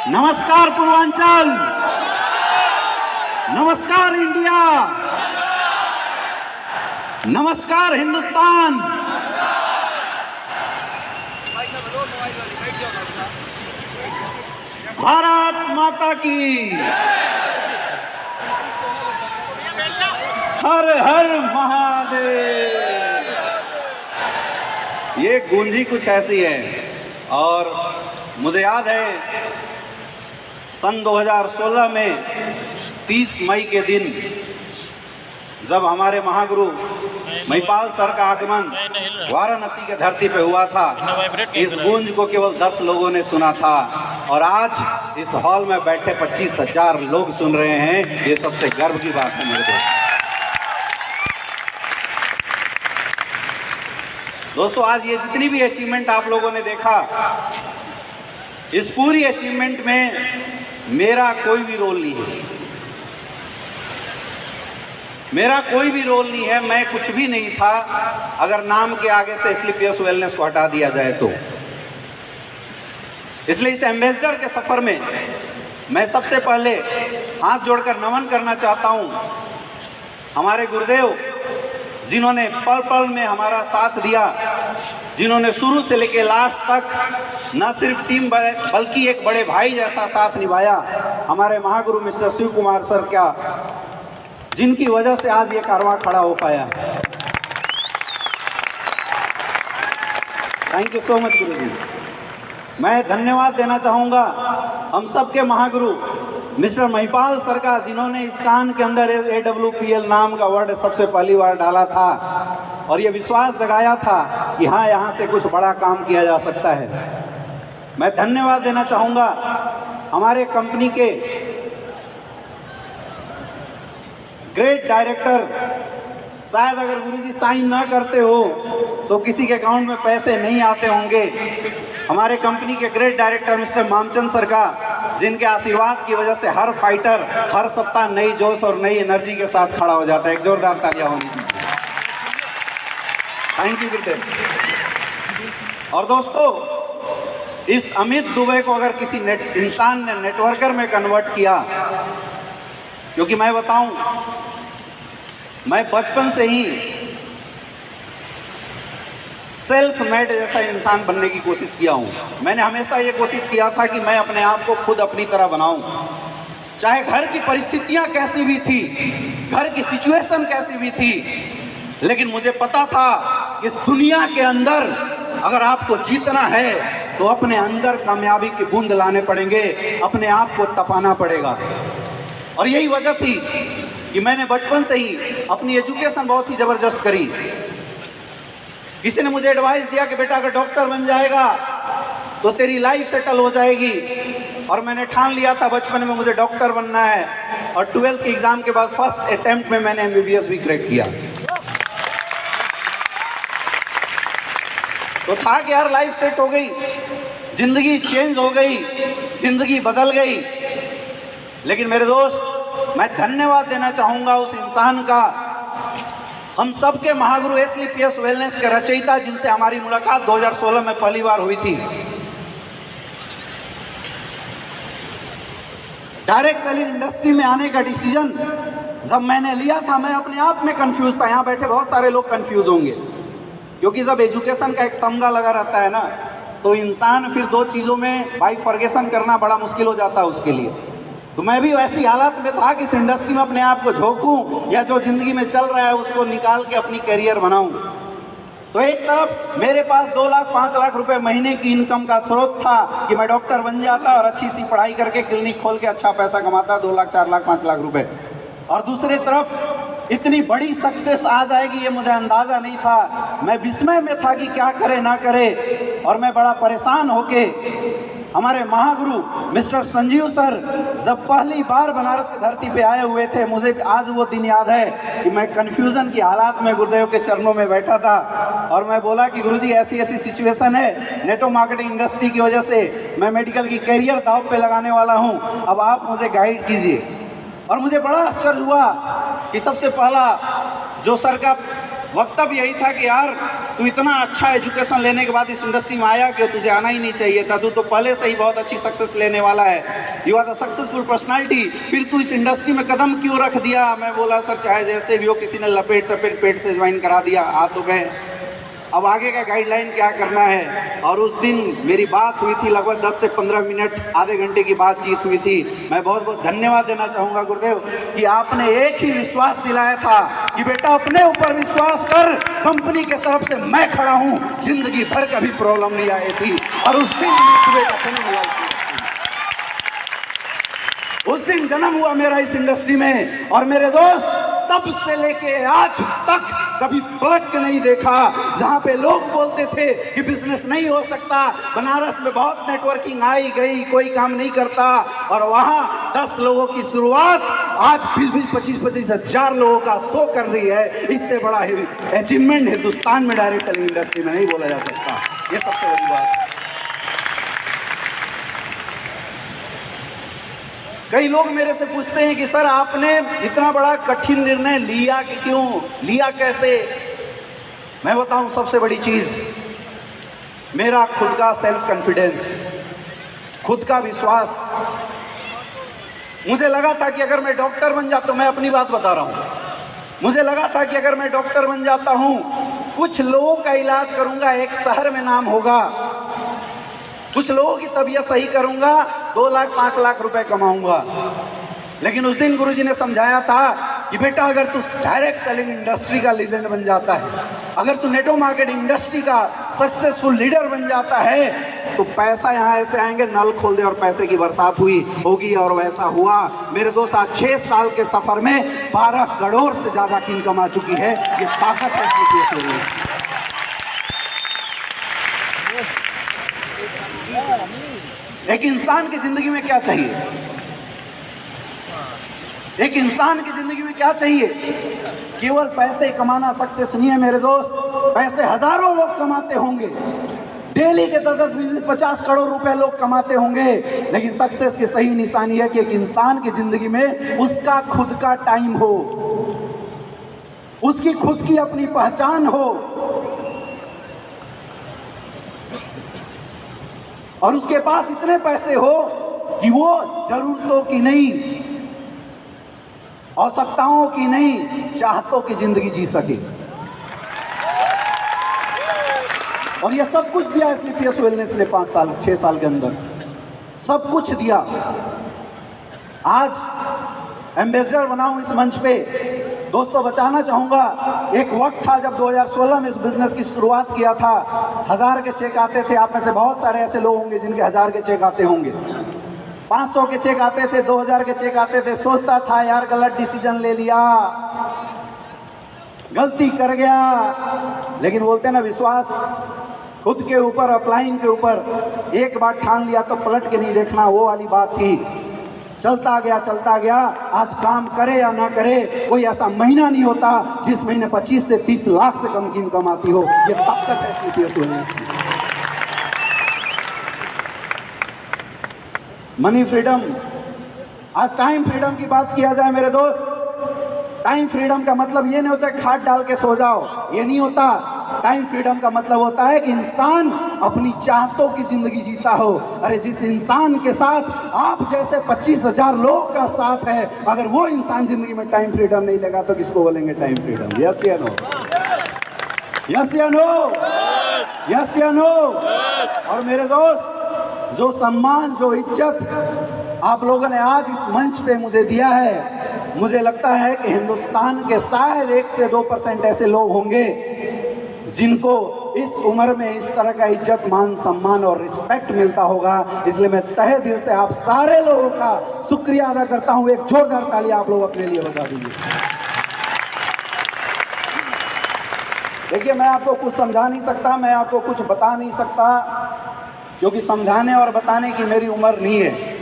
नमस्कार पूर्वांचल, नमस्कार इंडिया, नमस्कार हिंदुस्तान। भारत माता की, हर हर महादेव। ये गूंजी कुछ ऐसी है। और मुझे याद है सन 2016 में 30 मई के दिन जब हमारे महागुरु महिपाल सर का आगमन वाराणसी के धरती पे हुआ था, इस गूंज को केवल 10 लोगों ने सुना था और आज इस हॉल में बैठे 25,000 लोग सुन रहे हैं। ये सबसे गर्व की बात है मेरे दोस्तों। आज ये जितनी भी अचीवमेंट आप लोगों ने देखा, इस पूरी अचीवमेंट में मेरा कोई भी रोल नहीं है। मेरा कोई भी रोल नहीं है, मैं कुछ भी नहीं था अगर नाम के आगे से स्लीपियस वेलनेस को हटा दिया जाए तो। इसलिए इस एम्बेसडर के सफर में मैं सबसे पहले हाथ जोड़कर नमन करना चाहता हूं हमारे गुरुदेव, जिन्होंने पल पल में हमारा साथ दिया, जिन्होंने शुरू से लेकर लास्ट तक न सिर्फ टीम बल्कि एक बड़े भाई जैसा साथ निभाया। हमारे महागुरु मिस्टर शिव कुमार सर का, जिनकी वजह से आज ये कारवां खड़ा हो पाया है। थैंक यू सो मच गुरु जी। मैं धन्यवाद देना चाहूँगा हम सबके महागुरु मिस्टर महिपाल सर का, जिन्होंने इस कान के अंदर AWPL नाम का वर्ड सबसे पहली बार डाला था और ये विश्वास जगाया था कि हाँ, यहाँ से कुछ बड़ा काम किया जा सकता है। मैं धन्यवाद देना चाहूँगा हमारे कंपनी के ग्रेट डायरेक्टर, शायद अगर गुरुजी साइन ना करते हो तो किसी के अकाउंट में पैसे नहीं आते होंगे। हमारे कंपनी के great director mister Mamchand sir का, जिनके आशीर्वाद की वजह से हर फाइटर हर सप्ताह नई जोश और नई एनर्जी के साथ खड़ा हो जाता है। एक जोरदार तालियां होनी चाहिए। थैंक यू गुरुदेव। और दोस्तों, इस अमित दुबे को अगर किसी इंसान ने नेटवर्कर में कन्वर्ट किया, क्योंकि मैं बताऊं, मैं बचपन से ही सेल्फ मेड जैसा इंसान बनने की कोशिश किया हूँ। मैंने हमेशा ये कोशिश किया था कि मैं अपने आप को खुद अपनी तरह बनाऊं, चाहे घर की परिस्थितियाँ कैसी भी थी, घर की सिचुएशन कैसी भी थी, लेकिन मुझे पता था इस दुनिया के अंदर अगर आपको जीतना है तो अपने अंदर कामयाबी की बूंद लाने पड़ेंगे, अपने आप को तपाना पड़ेगा। और यही वजह थी कि मैंने बचपन से ही अपनी एजुकेशन बहुत ही ज़बरदस्त करी। किसी ने मुझे एडवाइस दिया कि बेटा अगर डॉक्टर बन जाएगा तो तेरी लाइफ सेटल हो जाएगी, और मैंने ठान लिया था बचपन में मुझे डॉक्टर बनना है। और 12th के एग्ज़ाम के बाद फर्स्ट अटेम्प्ट में मैंने MBBS भी क्रैक किया। तो था कि यार लाइफ सेट हो गई, जिंदगी चेंज हो गई, जिंदगी बदल गई। लेकिन मेरे दोस्त, मैं धन्यवाद देना चाहूँगा उस इंसान का, हम सबके महागुरु स्लीपियस वेलनेस के रचयिता, जिनसे हमारी मुलाकात 2016 में पहली बार हुई थी। डायरेक्ट सेलिंग इंडस्ट्री में आने का डिसीजन जब मैंने लिया था, मैं अपने आप में कंफ्यूज था। यहाँ बैठे बहुत सारे लोग कंफ्यूज होंगे, क्योंकि जब एजुकेशन का एक तमगा लगा रहता है ना, तो इंसान फिर दो चीज़ों में बाइफर्गेशन करना बड़ा मुश्किल हो जाता है उसके लिए। तो मैं भी वैसी हालत में था कि इस इंडस्ट्री में अपने आप को झोंकूं या जो ज़िंदगी में चल रहा है उसको निकाल के अपनी करियर बनाऊं। तो एक तरफ मेरे पास 2 लाख 5 लाख रुपए महीने की इनकम का स्रोत था कि मैं डॉक्टर बन जाता और अच्छी सी पढ़ाई करके क्लिनिक खोल के अच्छा पैसा कमाता, 2 लाख 4 लाख 5 लाख रुपए। और दूसरी तरफ इतनी बड़ी सक्सेस आ जाएगी ये मुझे अंदाज़ा नहीं था। मैं विस्मय में था कि क्या करे ना करे, और मैं बड़ा परेशान होके हमारे महागुरु मिस्टर संजीव सर जब पहली बार बनारस की धरती पे आए हुए थे, मुझे आज वो दिन याद है कि मैं कन्फ्यूज़न की हालात में गुरुदेव के चरणों में बैठा था और मैं बोला कि गुरुजी ऐसी ऐसी सिचुएशन है, नेटवर्क मार्केटिंग इंडस्ट्री की वजह से मैं मेडिकल की करियर दांव पे लगाने वाला हूँ, अब आप मुझे गाइड कीजिए। और मुझे बड़ा आश्चर्य हुआ कि सबसे पहला जो सर का वक्तव्य यही था कि यार तू इतना अच्छा एजुकेशन लेने के बाद इस इंडस्ट्री में आया कि तुझे आना ही नहीं चाहिए था, तू तो पहले से ही बहुत अच्छी सक्सेस लेने वाला है, you are the successful personality, फिर तू इस इंडस्ट्री में कदम क्यों रख दिया? मैं बोला सर चाहे जैसे भी हो, किसी ने लपेट चपेट पेट से ज्वाइन करा दिया, आ तो गए, अब आगे का गाइडलाइन क्या करना है। और उस दिन मेरी बात हुई थी, लगभग 10 से 15 मिनट, आधे घंटे की बातचीत हुई थी। मैं बहुत बहुत धन्यवाद देना चाहूँगा गुरुदेव कि आपने एक ही विश्वास दिलाया था कि बेटा अपने ऊपर विश्वास कर, कंपनी के तरफ से मैं खड़ा हूँ, जिंदगी भर कभी प्रॉब्लम नहीं आई थी। और उस दिन जन्म हुआ मेरा इस इंडस्ट्री में। और मेरे दोस्त, तब से लेके आज तक कभी पलट के नहीं देखा। जहाँ पे लोग बोलते थे कि बिजनेस नहीं हो सकता, बनारस में बहुत नेटवर्किंग आई गई, कोई काम नहीं करता, और वहाँ 10 लोगों की शुरुआत आज 20-25 हजार लोगों का शो कर रही है। इससे बड़ा अचीवमेंट हिंदुस्तान में डायरेक्ट सेलिंग इंडस्ट्री में नहीं बोला जा सकता। ये सबसे बड़ी बात है। कई लोग मेरे से पूछते हैं कि सर आपने इतना बड़ा कठिन निर्णय लिया कि क्यों लिया, कैसे? मैं बताऊं, सबसे बड़ी चीज मेरा खुद का सेल्फ कॉन्फिडेंस, खुद का विश्वास। मुझे लगा था कि अगर मैं डॉक्टर बन जाता, मैं अपनी बात बता रहा हूं, मुझे लगा था कि अगर मैं डॉक्टर बन जाता हूं, कुछ लोगों का इलाज करूंगा, एक शहर में नाम होगा, कुछ लोगों की तबीयत सही करूंगा, 2 लाख 5 लाख रुपए कमाऊंगा। लेकिन उस दिन गुरुजी ने समझाया था कि बेटा अगर तू डायरेक्ट सेलिंग इंडस्ट्री का लीजेंड बन जाता है, अगर तू नेटवर्क मार्केटिंग इंडस्ट्री का सक्सेसफुल लीडर बन जाता है, तो पैसा यहाँ ऐसे आएंगे, नल खोल दे और पैसे की बरसात होगी। और वैसा हुआ। मेरे दोस्त, आज 6 साल के सफर में 12 करोड़ से ज्यादा की इनकम आ चुकी है। ये ताकत है। एक इंसान की जिंदगी में क्या चाहिए? एक इंसान की जिंदगी में क्या चाहिए? केवल पैसे कमाना सक्सेस नहीं है मेरे दोस्त। पैसे हजारों लोग कमाते होंगे, डेली के 10, 20, 50 करोड़ रुपए लोग कमाते होंगे, लेकिन सक्सेस की सही निशानी है कि एक इंसान की जिंदगी में उसका खुद का टाइम हो, उसकी खुद की अपनी पहचान हो, और उसके पास इतने पैसे हो कि वो जरूरतों की नहीं, आवश्यकताओं की नहीं, चाहतों की जिंदगी जी सके। और ये सब कुछ दिया स्लीपियस वेलनेस ने 6 साल के अंदर सब कुछ दिया। आज एम्बेसडर बना हूं इस मंच पे। दोस्तों, बचाना चाहूँगा, एक वक्त था जब 2016 में इस बिज़नेस की शुरुआत किया था, 1000 के चेक आते थे। आप में से बहुत सारे ऐसे लोग होंगे जिनके 1000 के चेक आते होंगे, 500 के चेक आते थे, 2000 के चेक आते थे। सोचता था यार गलत डिसीजन ले लिया, गलती कर गया। लेकिन बोलते ना, विश्वास खुद के ऊपर, अपलाइन के ऊपर एक बार ठान लिया तो पलट के नहीं देखना, वो वाली बात थी। चलता गया। आज काम करे या ना करे, कोई ऐसा महीना नहीं होता जिस महीने 25 से 30 लाख से कम की इनकम आती हो। ये ताकत है स्लीपियस वेलनेस की। Money freedom. आज टाइम फ्रीडम की बात किया जाए मेरे दोस्त, टाइम फ्रीडम का मतलब ये नहीं होता खाट डाल के सो जाओ, ये नहीं होता। टाइम फ्रीडम का मतलब होता है कि इंसान अपनी चाहतों की जिंदगी जीता हो। अरे जिस इंसान के साथ आप जैसे 25,000 लोगों का साथ है, अगर वो इंसान जिंदगी में टाइम फ्रीडम नहीं लेगा तो किसको बोलेंगे टाइम फ्रीडम? यस या नो? यस या नो? यस या नो? और मेरे दोस्त, जो सम्मान, जो इज्जत आप लोगों ने आज इस मंच पे मुझे दिया है, मुझे लगता है कि हिंदुस्तान के शायद 1 से 2% ऐसे लोग होंगे जिनको इस उम्र में इस तरह का इज्जत, मान, सम्मान और रिस्पेक्ट मिलता होगा। इसलिए मैं तहे दिल से आप सारे लोगों का शुक्रिया अदा करता हूं। एक जोरदार ताली आप लोग अपने लिए बजा दीजिए। देखिए, मैं आपको कुछ समझा नहीं सकता, मैं आपको कुछ बता नहीं सकता, क्योंकि समझाने और बताने की मेरी उम्र नहीं है।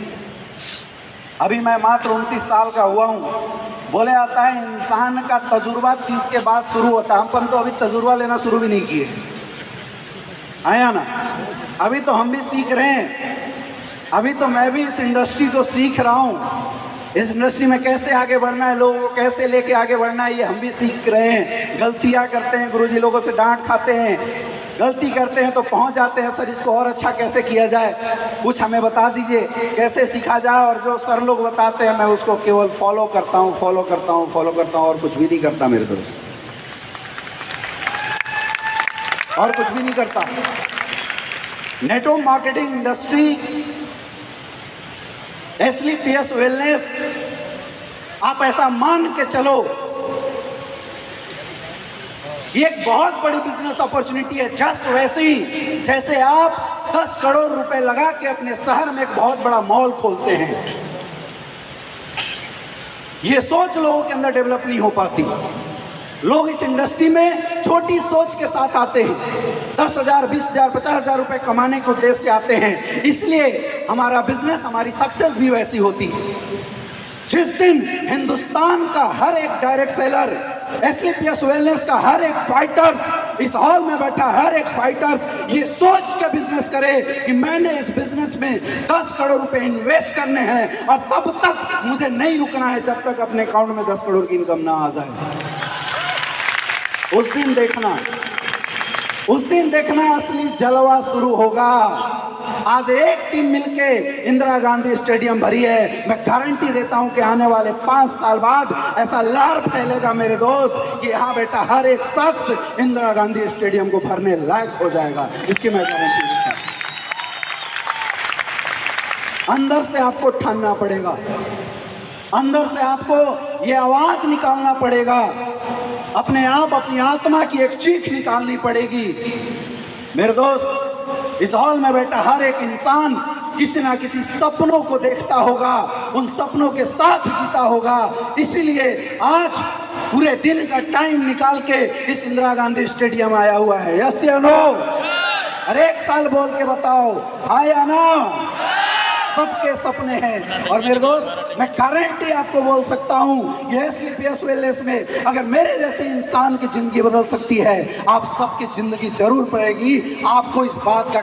अभी मैं मात्र 29 साल का हुआ हूँ। बोले आता है इंसान का तजुर्बा 30 के बाद शुरू होता है। हम तो अभी तजुर्बा लेना शुरू भी नहीं किए, आया ना? अभी तो हम भी सीख रहे हैं। अभी तो मैं भी इस इंडस्ट्री को सीख रहा हूँ। इस इंडस्ट्री में कैसे आगे बढ़ना है, लोगों को कैसे लेके आगे बढ़ना है, ये हम भी सीख रहे हैं। गलतियां करते हैं, गुरुजी लोगों से डांट खाते हैं, गलती करते हैं तो पहुंच जाते हैं, सर इसको और अच्छा कैसे किया जाए, कुछ हमें बता दीजिए कैसे सीखा जाए। और जो सर लोग बताते हैं मैं उसको केवल फॉलो करता हूँ और कुछ भी नहीं करता मेरे दोस्त, और कुछ भी नहीं करता। नेटवर्क मार्केटिंग इंडस्ट्री, एसलीपीएस वेलनेस, आप ऐसा मान के चलो ये एक बहुत बड़ी बिजनेस अपॉर्चुनिटी है। जस्ट वैसे ही जैसे आप 10 करोड़ रुपए लगा के अपने शहर में एक बहुत बड़ा मॉल खोलते हैं, ये सोच लोगों के अंदर डेवलप नहीं हो पाती। लोग इस इंडस्ट्री में छोटी सोच के साथ आते हैं, 10,000, 20,000, 50,000 रुपए कमाने के उद्देश्य से आते हैं, इसलिए हमारा बिजनेस, हमारी सक्सेस भी वैसी होती है। जिस दिन हिंदुस्तान का हर एक डायरेक्ट सेलर, एसलीपीएस वेलनेस का हर एक फाइटर्स, इस हॉल में बैठा हर एक फाइटर्स ये सोच के बिजनेस करे कि मैंने इस बिजनेस में 10 करोड़ रुपए इन्वेस्ट करने हैं और तब तक मुझे नहीं रुकना है जब तक अपने अकाउंट में 10 करोड़ की इनकम ना आ जाए, उस दिन देखना असली जलवा शुरू होगा। आज एक टीम मिलके इंदिरा गांधी स्टेडियम भरी है, मैं गारंटी देता हूं कि आने वाले 5 साल बाद ऐसा लहर फैलेगा मेरे दोस्त कि यहाँ बेटा हर एक शख्स इंदिरा गांधी स्टेडियम को भरने लायक हो जाएगा, इसकी मैं गारंटी देता हूं। अंदर से आपको ठानना पड़ेगा, अंदर से आपको ये आवाज निकालना पड़ेगा, अपने आप अपनी आत्मा की एक चीख निकालनी पड़ेगी। मेरे दोस्त, इस हॉल में बैठा हर एक इंसान किसी ना किसी सपनों को देखता होगा, उन सपनों के साथ जीता होगा, इसीलिए आज पूरे दिन का टाइम निकाल के इस इंदिरा गांधी स्टेडियम आया हुआ है। यस या नो? हर एक साल बोल के बताओ, हाँ या ना? सबके सपने हैं। और मेरे दोस्त, मैं गारंटी आपको बोल सकता हूं, ये एसलीपीएस वेलनेस में अगर मेरे जैसे इंसान की जिंदगी बदल सकती है, आप सबकी जिंदगी जरूर पड़ेगी। आपको इस बात का